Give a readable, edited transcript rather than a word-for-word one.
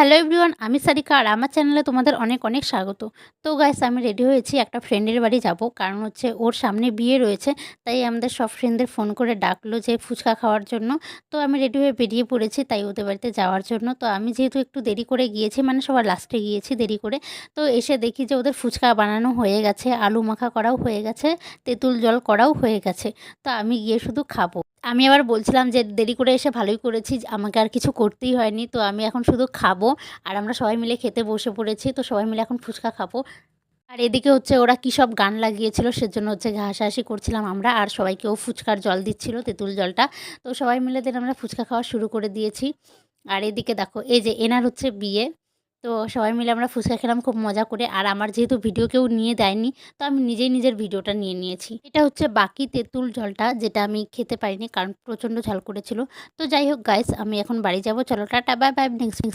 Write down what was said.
Hello everyone, আমি সারিকা আর আমার চ্যানেলে তোমাদের অনেক অনেক স্বাগত। তো গাইস, আমি রেডি হয়েছি একটা ফ্রেন্ডের বাড়ি যাব, কারণ হচ্ছে ওর সামনে বিয়ে রয়েছে। তাই আমাদের সব ফ্রেন্ডদের ফোন করে ডাকলো যে ফুচকা খাওয়ার জন্য। তো আমি রেডি হয়ে বেরিয়ে পড়েছি তাই ওদের বাড়িতে যাওয়ার জন্য। তো আমি যেহেতু একটু দেরি করে গিয়েছি, মানে সবার লাস্টে গিয়েছি দেরি করে, তো এসে দেখি যে ওদের ফুচকা বানানো হয়ে গেছে, আলু মাখা করাও হয়ে গেছে, তেঁতুল জল করাও হয়ে গেছে। তো আমি গিয়ে শুধু খাবো। আমি আবার বলছিলাম যে দেরি করে এসে ভালোই করেছি, আমাকে আর কিছু করতেই হয়নি। তো আমি এখন শুধু খাবো। আর আমরা সবাই মিলে খেতে বসে পড়েছি। তো সবাই মিলে এখন ফুচকা খাবো। আর এদিকে হচ্ছে ওরা কী সব গান লাগিয়েছিল, সেজন্য হচ্ছে হাসাহাসি করছিলাম আমরা। আর সবাইকেও ফুচকার জল দিচ্ছিল, তেঁতুল জলটা। তো সবাই মিলে দেন আমরা ফুচকা খাওয়া শুরু করে দিয়েছি। আর এদিকে দেখো, এই যে এনার হচ্ছে বিয়ে। তো সবাই মিলে আমরা ফুচকা খেলাম খুব মজা করে। আর আমার যেহেতু ভিডিও কেউ নিয়ে দেয়নি, তো আমি নিজেই নিজের ভিডিওটা নিয়ে নিয়েছি। এটা হচ্ছে বাকি তেঁতুল জলটা, যেটা আমি খেতে পারিনি কারণ প্রচণ্ড ঝাল করেছিল। তো যাই হোক গাইস, আমি এখন বাড়ি যাব। চলো টাটা, বাই বাই। নেক্সট